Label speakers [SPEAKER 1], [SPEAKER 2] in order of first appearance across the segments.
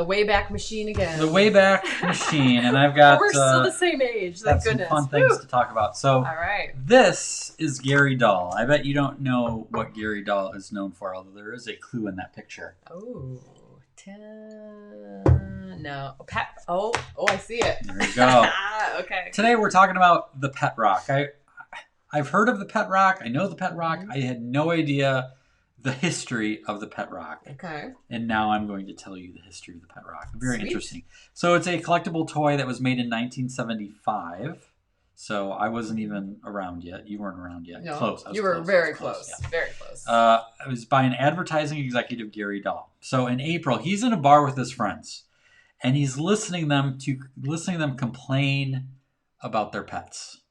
[SPEAKER 1] the Wayback machine again.
[SPEAKER 2] The Wayback machine, and I've got...
[SPEAKER 1] We're still the same age, thank goodness.
[SPEAKER 2] Some fun things to talk about. So,
[SPEAKER 1] all right.
[SPEAKER 2] This is Gary Dahl. I bet you don't know what Gary Dahl is known for, although there is a clue in that picture.
[SPEAKER 1] Oh, no. Oh, I see it.
[SPEAKER 2] There you go.
[SPEAKER 1] Okay.
[SPEAKER 2] Today we're talking about the pet rock. I've heard of the pet rock. I know the pet rock. I had no idea the history of the pet rock.
[SPEAKER 1] Okay.
[SPEAKER 2] And now I'm going to tell you the history of the pet rock. Very interesting. So it's a collectible toy that was made in 1975. So I wasn't even around yet. You weren't around yet.
[SPEAKER 1] No,
[SPEAKER 2] Close.
[SPEAKER 1] You were very close. Yeah. Very close.
[SPEAKER 2] It was by an advertising executive, Gary Dahl. So in April, he's in a bar with his friends, and he's listening them complain about their pets.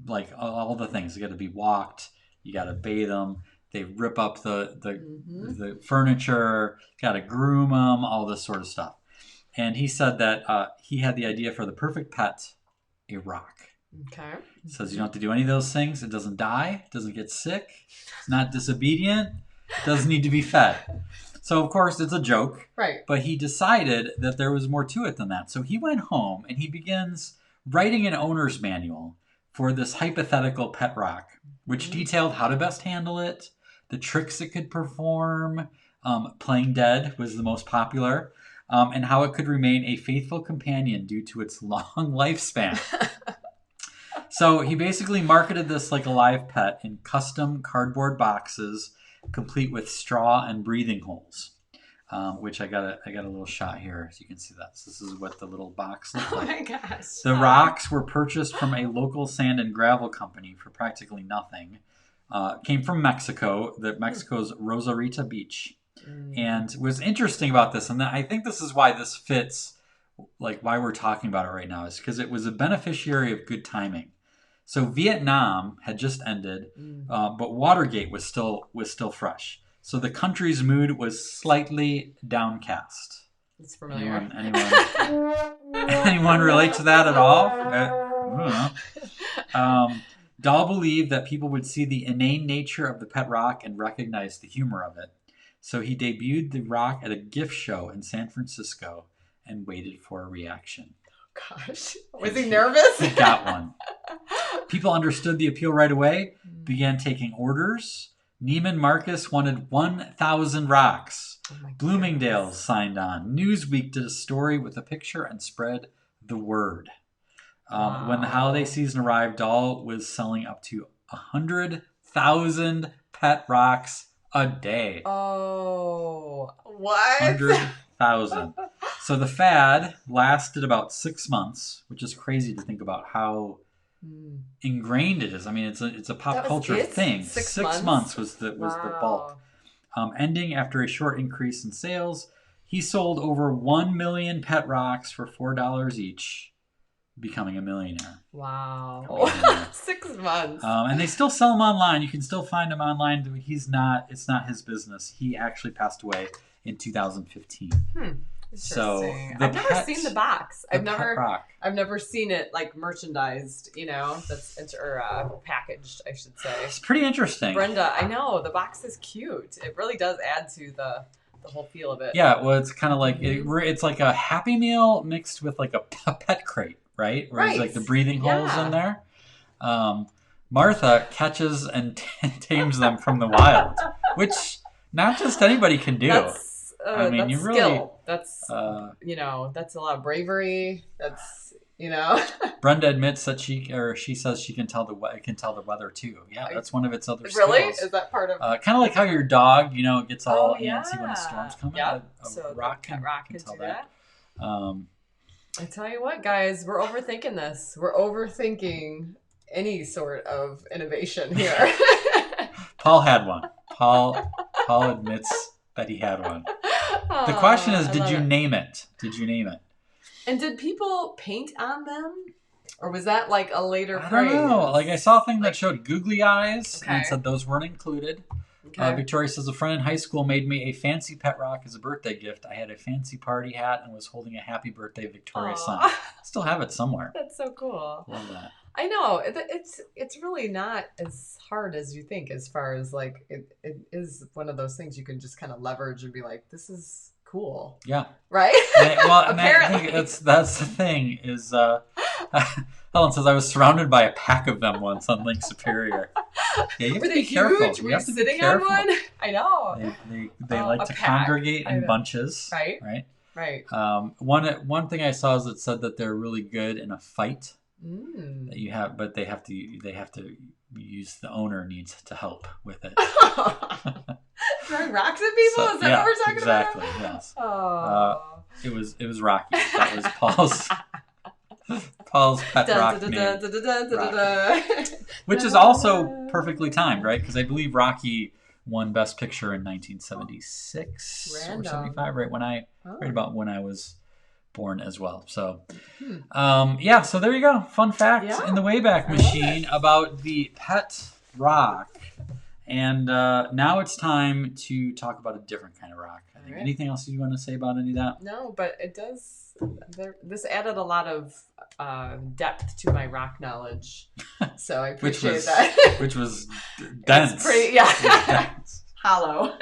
[SPEAKER 2] Like all the things. They got to be walked. You got to bathe them. They rip up the furniture. Got to groom them. All this sort of stuff. And he said that he had the idea for the perfect pet, a rock.
[SPEAKER 1] Okay.
[SPEAKER 2] It says you don't have to do any of those things. It doesn't die. It doesn't get sick. It's not disobedient. It doesn't need to be fed. So, of course, it's a joke.
[SPEAKER 1] Right.
[SPEAKER 2] But he decided that there was more to it than that. So he went home and he begins writing an owner's manual for this hypothetical pet rock, which detailed how to best handle it, the tricks it could perform, playing dead was the most popular, and how it could remain a faithful companion due to its long lifespan. So he basically marketed this like a live pet in custom cardboard boxes, complete with straw and breathing holes. Which I got a little shot here, so you can see that. So this is what the little box looked like.
[SPEAKER 1] Oh my gosh!
[SPEAKER 2] The rocks were purchased from a local sand and gravel company for practically nothing. Came from Mexico, Mexico's Rosarita Beach, and what's interesting about this, and I think this is why this fits, like why we're talking about it right now, is because it was a beneficiary of good timing. So Vietnam had just ended, but Watergate was still fresh. So the country's mood was slightly downcast.
[SPEAKER 1] It's familiar.
[SPEAKER 2] Anyone relate to that at all? I don't know. Dahl believed that people would see the inane nature of the pet rock and recognize the humor of it. So he debuted the rock at a gift show in San Francisco and waited for a reaction.
[SPEAKER 1] Gosh, was he nervous?
[SPEAKER 2] He got one. People understood the appeal right away, began taking orders. Neiman Marcus wanted 1,000 rocks. Bloomingdale's signed on. Newsweek did a story with a picture and spread the word. When the holiday season arrived, Dahl was selling up to 100,000 pet rocks a day.
[SPEAKER 1] Oh, what?
[SPEAKER 2] 100,000. So the fad lasted about 6 months, which is crazy to think about how ingrained it is. I mean, it's a pop culture thing. 6 months was the bulk. Ending after a short increase in sales, he sold over 1 million pet rocks for $4 each, becoming a millionaire.
[SPEAKER 1] Wow. 6 months.
[SPEAKER 2] And they still sell them online. You can still find him online. It's not his business. He actually passed away in 2015. So
[SPEAKER 1] I've never seen the box. I've
[SPEAKER 2] never
[SPEAKER 1] seen it like merchandised, or packaged, I should say.
[SPEAKER 2] It's pretty interesting.
[SPEAKER 1] Brenda, I know the box is cute. It really does add to the whole feel of it.
[SPEAKER 2] Yeah, well, it's kind of like it's like a Happy Meal mixed with like a pet crate, right? Where there's like the breathing holes in there. Martha catches and tames them from the wild, which not just anybody can do. I mean, you really.
[SPEAKER 1] Skill. That's that's a lot of bravery. That's
[SPEAKER 2] Brenda admits that she says she can tell the weather too. Yeah, that's one of its other skills.
[SPEAKER 1] Really? Is that part of?
[SPEAKER 2] Kind of like how your dog, gets all antsy when a storm's coming.
[SPEAKER 1] Yep.
[SPEAKER 2] A rock can tell that.
[SPEAKER 1] I tell you what, guys, we're overthinking this. We're overthinking any sort of innovation here.
[SPEAKER 2] Paul had one. Paul admits that he had one. The question is, did you name it? Did you name it?
[SPEAKER 1] And did people paint on them? Or was that like a later
[SPEAKER 2] I
[SPEAKER 1] phrase?
[SPEAKER 2] don't know. Like I saw a thing that showed googly eyes and said those weren't included. Okay. Victoria says, a friend in high school made me a fancy pet rock as a birthday gift. I had a fancy party hat and was holding a happy birthday Victoria sign. Still have it somewhere.
[SPEAKER 1] That's so cool.
[SPEAKER 2] Love that.
[SPEAKER 1] I know. It's really not as hard as you think, as far as like it is one of those things you can just kind of leverage and be like, this is cool.
[SPEAKER 2] Yeah.
[SPEAKER 1] Right?
[SPEAKER 2] And I think that's the thing is, Helen says, I was surrounded by a pack of them once on Lake Superior. Yeah, you have
[SPEAKER 1] Were
[SPEAKER 2] to
[SPEAKER 1] they
[SPEAKER 2] be careful.
[SPEAKER 1] huge?
[SPEAKER 2] You
[SPEAKER 1] Were
[SPEAKER 2] have
[SPEAKER 1] you
[SPEAKER 2] to be
[SPEAKER 1] sitting
[SPEAKER 2] careful.
[SPEAKER 1] on one? I know.
[SPEAKER 2] They like to
[SPEAKER 1] pack.
[SPEAKER 2] congregate in bunches.
[SPEAKER 1] Right.
[SPEAKER 2] Right.
[SPEAKER 1] Right.
[SPEAKER 2] One thing I saw is it said that they're really good in a fight that you have, but they have to use the owner needs to help with it.
[SPEAKER 1] Throwing rocks at people? Is that what we're talking
[SPEAKER 2] exactly,
[SPEAKER 1] about?
[SPEAKER 2] Yes.
[SPEAKER 1] Oh.
[SPEAKER 2] It was Rocky. That was Paul's pet rock name, which is also perfectly timed, right? Because I believe Rocky won Best Picture in 1976 or 75, right about when I was born as well. So, so there you go. Fun fact in the Wayback Machine about the pet rock. And now it's time to talk about a different kind of rock. I think. Anything else you want to say about any of that?
[SPEAKER 1] No, but it does. This added a lot of depth to my rock knowledge, so I appreciate that.
[SPEAKER 2] Which was dense.
[SPEAKER 1] It's pretty, dense. Hollow.